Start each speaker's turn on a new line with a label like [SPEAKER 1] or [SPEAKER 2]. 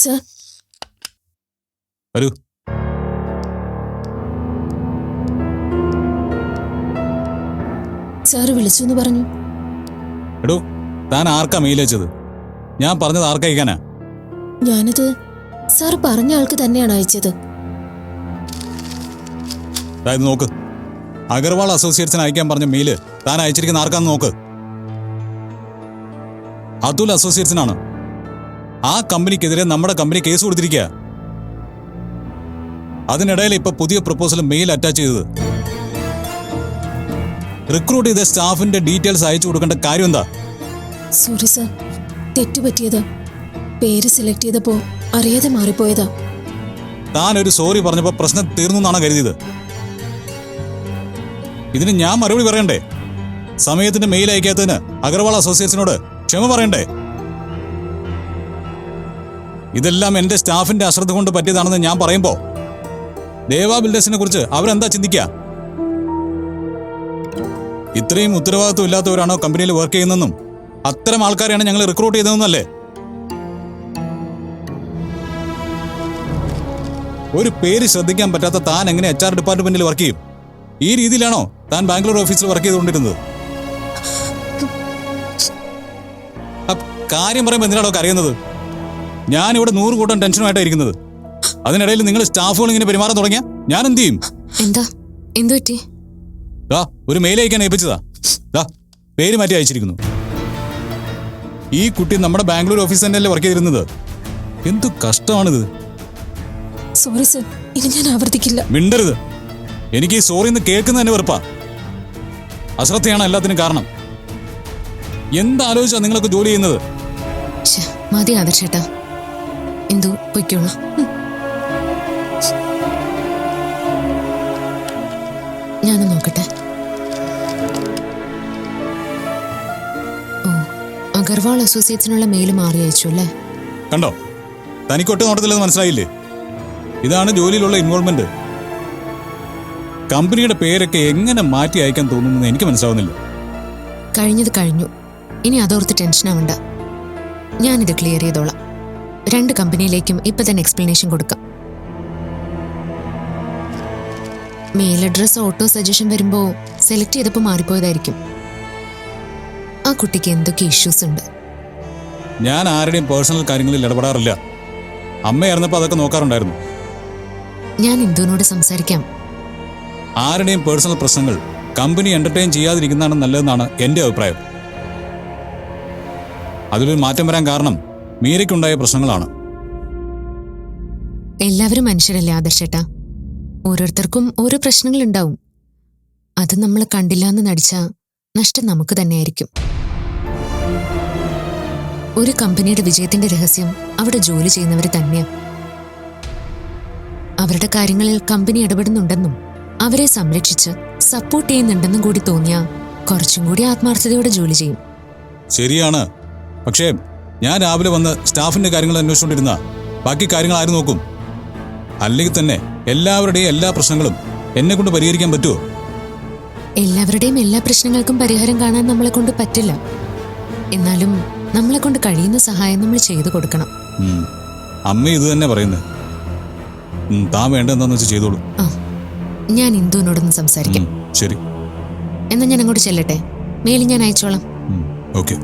[SPEAKER 1] Sir,
[SPEAKER 2] വരൂ.
[SPEAKER 1] Sir വിളിച്ചു എന്ന് പറഞ്ഞു.
[SPEAKER 2] എടോ, താൻ ആർക്കാ മെയിൽ അയച്ചത്? ഞാൻ പറഞ്ഞത് ആർക്കാ അയക്കാനാ?
[SPEAKER 1] ഞാനത് സാർ പറഞ്ഞ ആൾക്ക് തന്നെയാണ് അയച്ചത്.
[SPEAKER 2] അതായത് നോക്ക്, അഗർവാൾ അസോസിയേറ്റ്സിന് അയക്കാൻ പറഞ്ഞ മെയില് താൻ അയച്ചിരിക്കുന്ന ആർക്കാന്ന് നോക്ക്. അതുൽ അസോസിയേറ്റ്സിനാണ്. ആ കമ്പനിക്കെതിരെ നമ്മുടെ കമ്പനി കേസ് കൊടുത്തിരിക്കുക. അതിനിടയിൽ ഇപ്പൊ പുതിയ പ്രപ്പോസൽ മെയിൽ അറ്റാച്ച് ചെയ്തത്. റിക്രൂട്ട് ചെയ്ത സ്റ്റാഫിന്റെ ഡീറ്റെയിൽസ് അയച്ചു കൊടുക്കേണ്ട കാര്യം എന്താ?
[SPEAKER 1] സോറി സർ, തെറ്റുപറ്റിയതാ. പേര് സെലക്ട് ചെയ്തപ്പോ അറിയാതെ മാറിപ്പോയതാ.
[SPEAKER 2] താൻ ഒരു സോറി പറഞ്ഞപ്പോ പ്രശ്നം തീർന്നു എന്നാണ് കരുതിയത്. ഇതിന് ഞാൻ മറുപടി പറയണ്ടേ? സമയത്തിന്റെ മെയിൽ അയക്കാത്തതിന് അഗർവാൾ അസോസിയേറ്റ്സിനോട് ക്ഷമ പറയണ്ടേ? ഇതെല്ലാം എന്റെ സ്റ്റാഫിന്റെ അശ്രദ്ധ കൊണ്ട് പറ്റിയതാണെന്ന് ഞാൻ പറയുമ്പോ ദേവാ ബിൽഡേഴ്സിനെ കുറിച്ച് അവരെന്താ ചിന്തിക്കുക? ഇത്രയും ഉത്തരവാദിത്വം ഇല്ലാത്തവരാണോ കമ്പനിയിൽ വർക്ക് ചെയ്യുന്നതെന്നും അത്തരം ആൾക്കാരെയാണ് ഞങ്ങൾ റിക്രൂട്ട് ചെയ്തതെന്നല്ലേ? ഒരു പേര് ശ്രദ്ധിക്കാൻ പറ്റാത്ത താൻ എങ്ങനെ HR ഡിപ്പാർട്ട്മെന്റിൽ വർക്ക് ചെയ്യും? ഈ രീതിയിലാണോ താൻ ബാംഗ്ലൂർ ഓഫീസിൽ വർക്ക് ചെയ്തുകൊണ്ടിരുന്നത്? കാര്യം പറയുമ്പോൾ എന്തിനാണോ കരയുന്നത്? ഞാനിവിടെ 100 കൂട്ടം ടെൻഷനുമായിട്ടാണ് ഇരിക്കുന്നത്. അതിനിടയിൽ നിങ്ങൾ സ്റ്റാഫുകൾ ഇങ്ങനെ പെരുമാറാൻ തുടങ്ങിയാ ഞാൻ എന്ത് ചെയ്യും?
[SPEAKER 1] എന്തു പറ്റി?
[SPEAKER 2] ഒരു മെയിൽ അയക്കാൻ ഏൽപ്പിച്ചതാ. പേര് മാറ്റി അയച്ചിരിക്കുന്നു. ഈ കുട്ടി നമ്മുടെ ബാംഗ്ലൂർ ഓഫീസ് തന്നെയല്ലേ വർക്ക് ചെയ്തിരുന്നത്? എന്തു കഷ്ടമാണിത്.
[SPEAKER 1] സോറി സർ, ഇനി ഞാൻ ആവർത്തിക്കില്ല.
[SPEAKER 2] മിണ്ടരുത്. എനിക്ക് ഈ സോറി എന്ന് കേൾക്കുന്ന തന്നെ വെറുപ്പാ. അശ്രദ്ധയാണ് എല്ലാത്തിനും കാരണം. എന്താലോചിച്ചാ നിങ്ങളൊക്കെ ജോലി ചെയ്യുന്നത്?
[SPEAKER 1] മതി ആദർശേട്ടാ, എന്തു പൊയ്ക്കോളൂ. ഞാനും നോക്കട്ടെ. ഓ, അഗർവാൾ അസോസിയേറ്റ്സിനുള്ള മെയിൽ മാറി അയച്ചു അല്ലേ?
[SPEAKER 2] കണ്ടോ, തനിക്കൊട്ട് നോട്ടത്തില്ലെന്ന് മനസ്സിലായില്ലേ? ഇതാണ് ജോലിയിലുള്ള ഇൻവോൾവ്മെന്റ്. കമ്പനിയുടെ പേരൊക്കെ എങ്ങനെ മാറ്റി അയക്കാൻ തോന്നുന്നു എനിക്ക് മനസ്സിലാവുന്നില്ല.
[SPEAKER 1] കഴിഞ്ഞത് കഴിഞ്ഞു, ഇനി അതോർത്ത് ടെൻഷൻ ആവണ്ട. ഞാനിത് ക്ലിയർ ചെയ്തോളാം. 2 കമ്പനിയിലേക്കും ഇപ്പൊ തന്നെ എക്സ്പ്ലനേഷൻ കൊടുക്കാം. മെയിൽ അഡ്രസ് ഓട്ടോ സജഷൻ വരുമ്പോ സെലക്ട് ചെയ്തപ്പോ മാറിപ്പോയതായിരിക്കും. ആ കുട്ടിക്ക് എന്തൊക്കെ ഇഷ്യൂസ് ഉണ്ട്.
[SPEAKER 2] ഞാൻ ആരുടെയും പേഴ്സണൽ കാര്യങ്ങളിൽ ഇടപെടാറില്ല. അമ്മയായിരുന്നപ്പോ അതൊക്കെ നോക്കാറുണ്ടായിരുന്നു.
[SPEAKER 1] ഞാൻ ഇന്ദുവിനോട് സംസാരിക്കാം.
[SPEAKER 2] ആരുടെയും പേഴ്സണൽ പ്രശ്നങ്ങൾ കമ്പനി എന്റർടൈൻ ചെയ്യാതിരിക്കുന്നതാണ് നല്ലതെന്നാണ് എന്റെ അഭിപ്രായം. അതിലൊരു മാറ്റം വരാൻ കാരണം മീരയ്ക്കുണ്ടായ പ്രശ്നങ്ങളാണ്.
[SPEAKER 1] എല്ലാവരും മനുഷ്യരല്ലേ ആദർശേട്ടാ? ഓരോരുത്തർക്കും ഓരോ പ്രശ്നങ്ങൾ ഉണ്ടാവും. അത് നമ്മൾ കണ്ടില്ല എന്ന് നടിച്ചാ നഷ്ടം നമുക്ക് തന്നെയായിരിക്കും. ഒരു കമ്പനിയുടെ വിജയത്തിന്റെ രഹസ്യം അവിടെ ജോലി ചെയ്യുന്നവർ തന്നെയാ. അവരുടെ കാര്യങ്ങളിൽ കമ്പനി ഇടപെടുന്നുണ്ടെന്നും അവരെ സംരക്ഷിച്ച് സപ്പോർട്ട് ചെയ്യുന്നുണ്ടെന്നും കൂടി തോന്നിയാ കുറച്ചും കൂടി ആത്മാർത്ഥതയോടെ ജോലി ചെയ്യും.
[SPEAKER 2] ശരിയാണ്. പക്ഷേ ഞാൻ രാവിലെ വന്ന് സ്റ്റാഫിന്റെ കാര്യങ്ങൾ അന്വേഷിച്ചുകൊണ്ടിരുന്ന ബാക്കി കാര്യങ്ങൾ ആരും നോക്കും? അല്ലെങ്കിൽ തന്നെ എല്ലാവരുടെയും എല്ലാ പ്രശ്നങ്ങളും എന്നെ കൊണ്ട് പരിഹരിക്കാൻ പറ്റുമോ?
[SPEAKER 1] എല്ലാവരുടെയും എല്ലാ പ്രശ്നങ്ങൾക്കും പരിഹാരം കാണാൻ നമ്മളെ കൊണ്ട് പറ്റില്ല. എന്നാലും നമ്മളെ കൊണ്ട് കഴിയുന്ന സഹായം നമ്മൾ ചെയ്തു കൊടുക്കണം.
[SPEAKER 2] അമ്മ ഇത് തന്നെ പറയുന്നത്. താൻ വേണ്ടെന്താന്ന് വെച്ച് ചെയ്തോളൂ.
[SPEAKER 1] ഞാൻ ഇന്ദുവിനോടൊന്ന് സംസാരിക്കാം.
[SPEAKER 2] ശരി,
[SPEAKER 1] എന്നാ ഞാൻ അങ്ങോട്ട് ചെല്ലട്ടെ. മെയിൽ ഞാൻ അയച്ചോളാം.
[SPEAKER 2] ഓക്കെ.